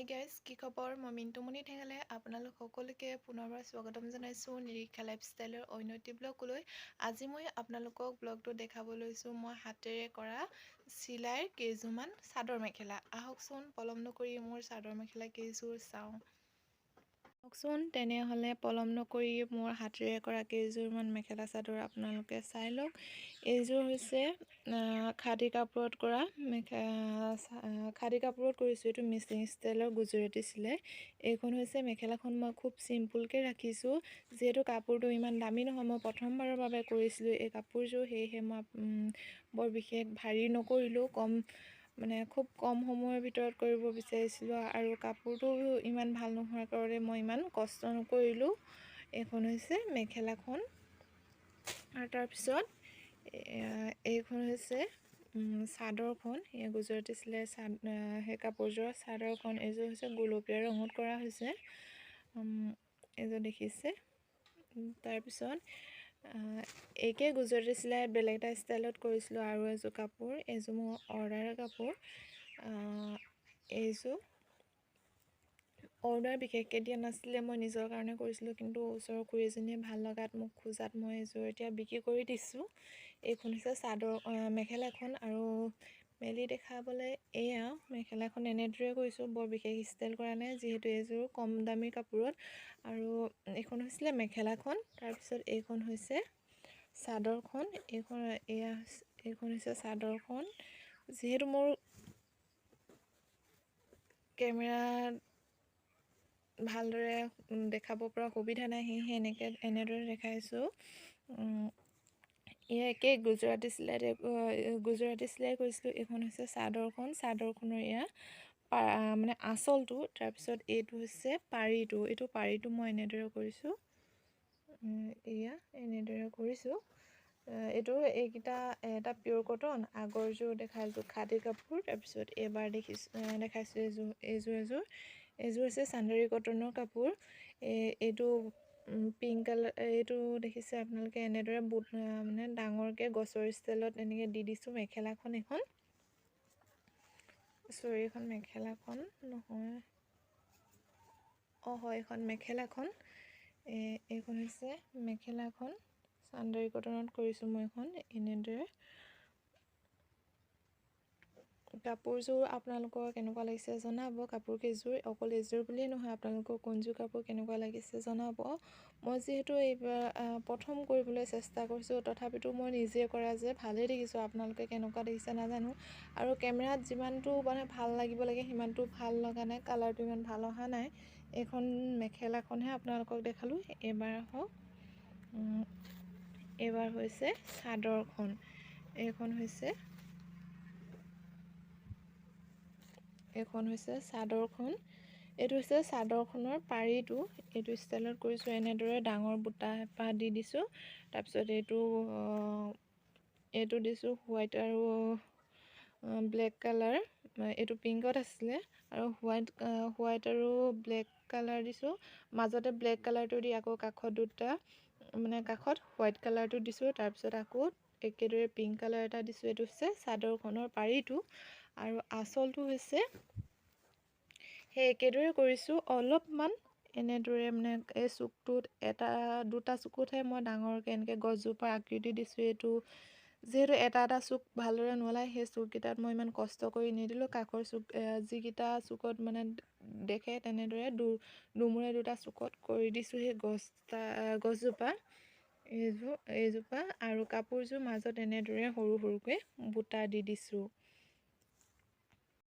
Hi guys, কি খবৰ? মই মিণ্টুমণি ঠেঙালে আপোনালোক সকলোকে পুনৰবাৰ স্বাগতম জনাইছোঁ নিৰীক্ষা লাইফষ্টাইলৰ অন্য এটি ব্লগলৈ। আজি মই আপোনালোকক ব্লগটো দেখাব লৈছোঁ মই হাতেৰে কৰা চিলাইৰ কেইযোৰমান চাদৰ মেখেলা। আহকচোন পলম নকৰি মোৰ চাদৰ মেখেলা কেইযোৰ চাওঁ। আহকচোন তেনেহ'লে পলম নকৰি মোৰ হাতেৰে কৰা কেইযোৰমান মেখেলা চাদৰ আপোনালোকে চাই লওক। এইযোৰ হৈছে খাদী কাপোৰত কৰা খাদী কাপোৰত কৰিছোঁ। এইটো মিচিং ষ্টাইলৰ গুজৰাটী চিলাই। এইখন হৈছে মেখেলাখন মই খুব চিম্পুলকৈ ৰাখিছোঁ, যিহেতু কাপোৰটো ইমান দামী নহয়। মই প্ৰথমবাৰৰ বাবে কৰিছিলোঁ এই কাপোৰযোৰ, সেয়েহে মই বৰ বিশেষ ভাৰী নকৰিলোঁ, খুব কম সময়ৰ ভিতৰত কৰিব বিচাৰিছিলোঁ আৰু কাপোৰটো ইমান ভাল নোহোৱাৰ কাৰণে মই ইমান কষ্ট নকৰিলোঁ। এইখন হৈছে মেখেলাখন আৰু তাৰপিছত এইখন হৈছে চাদৰখন। এই গুজৰাটী চিলাই সেই কাপোৰযোৰৰ চাদৰখন। এইযোৰ হৈছে গোলপীয়া ৰঙত কৰা হৈছে, এইযোৰ দেখিছে। তাৰপিছত একে গুজৰাটী চিলাই বেলেগ এটা ষ্টাইলত কৰিছিলোঁ আৰু এযোৰ কাপোৰ। এইযোৰ মোৰ অৰ্ডাৰৰ কাপোৰ। এইযোৰ অৰ্ডাৰ বিশেষকৈ দিয়া নাছিলে, মই নিজৰ কাৰণে কৰিছিলোঁ, কিন্তু ওচৰৰ খুৰী এজনীয়ে ভাল লগাত মোক খোজাত মই এইযোৰ এতিয়া বিক্ৰী কৰি দিছোঁ। এইখন হৈছে চাদৰ মেখেলাখন আৰু মেলি দেখাবলৈ এয়া মেখেলাখন এনেদৰে কৰিছোঁ, বৰ বিশেষ ষ্টাইল কৰা নাই, যিহেতু এইযোৰ কম দামী কাপোৰত। আৰু এইখন হৈছিলে মেখেলাখন। তাৰপিছত এইখন হৈছে চাদৰখন। এইখন হৈছে চাদৰখন। যিহেতু মোৰ কেমেৰাত ভালদৰে দেখাব পৰা সুবিধা নাই, সেয়েহে এনেদৰে দেখাইছোঁ। এয়া একেই গুজৰাটী চিলাই কৰিছিলোঁ। এইখন হৈছে চাদৰখন। চাদৰখনৰ এয়া আঁচলটো। তাৰপিছত এইটো হৈছে পাৰিটো। পাৰিটো মই এনেদৰে কৰিছোঁ, এয়া এনেদৰে কৰিছোঁ। এইকেইটা এটা পিয়ৰ কটন, আগৰযোৰ দেখাইছোঁ খাদী কাপোৰ। তাৰপিছত এইবাৰ দেখাইছোঁ এইযোৰ হৈছে চান্দৰী কটনৰ কাপোৰ। এইটো পিংক কালাৰ, এইটো দেখিছে আপোনালোকে এনেদৰে ডাঙৰকৈ গছৰ ষ্টাইলত এনেকৈ দি দিছোঁ। মেখেলাখন এখন এখন মেখেলাখন নহয়, হয় এখন মেখেলাখন। এইখন হৈছে মেখেলাখন, চান্দৰী কটনত কৰিছোঁ মই এখন এনেদৰে। কাপোৰযোৰ আপোনালোকৰ কেনেকুৱা লাগিছে জনাব। কাপোৰ কেইযোৰ অকল এইযোৰ বুলিয়েই নহয়, আপোনালোকৰ কোনযোৰ কাপোৰ কেনেকুৱা লাগিছে জনাব। মই যিহেতু এইবাৰ প্ৰথম কৰিবলৈ চেষ্টা কৰিছোঁ, তথাপিতো মই নিজে কৰা যে ভালেই দেখিছোঁ। আপোনালোকে কেনেকুৱা দেখিছে নাজানো। আৰু কেমেৰাত যিমানটো ভাল লাগিব লাগে সিমানটো ভাল লগা নাই, কালাৰটো ইমান ভাল অহা নাই। এইখন মেখেলাখনহে আপোনালোকক দেখালোঁ। এইবাৰ হৈছে চাদৰখন। এইখন হৈছে চাদৰখন। এইটো হৈছে চাদৰখনৰ পাৰিটো। এইটো ষ্টাইলত কৰিছোঁ, এনেদৰে ডাঙৰ বুটা এপাহ দি দিছোঁ। তাৰপিছত এইটো দিছোঁ হোৱাইট আৰু ব্লেক কালাৰ। এইটো পিংকত আছিলে আৰু হোৱাইট আৰু ব্লেক কালাৰ দিছোঁ। মাজতে ব্লেক কালাৰটো দি আকৌ কাষত হোৱাইট কালাৰটো দিছোঁ। তাৰপিছত আকৌ একেদৰে পিংক কালাৰ এটা দিছোঁ। এইটো হৈছে চাদৰখনৰ পাৰিটো। আৰু আঁচলটো হৈছে সেই একেদৰে কৰিছোঁ। অলপমান এনেদৰে এই চুকটোত দুটা চুকতহে মই ডাঙৰকৈ এনেকৈ গছজোপাৰ আকৃতি দিছোঁ। এইটো যিহেতু এটা চুক ভালদৰে নোলায়, সেই চুককেইটাত মই ইমান কষ্ট কৰি নিদিলোঁ। কাষৰ যিকেইটা চুকত দেখে তেনেদৰে দুমূৰে দুটা চুকত কৰি দিছোঁ সেই গছজোপা এইজোপা। আৰু কাপোৰযোৰ মাজত এনেদৰে সৰু সৰুকৈ বুটা দি দিছোঁ।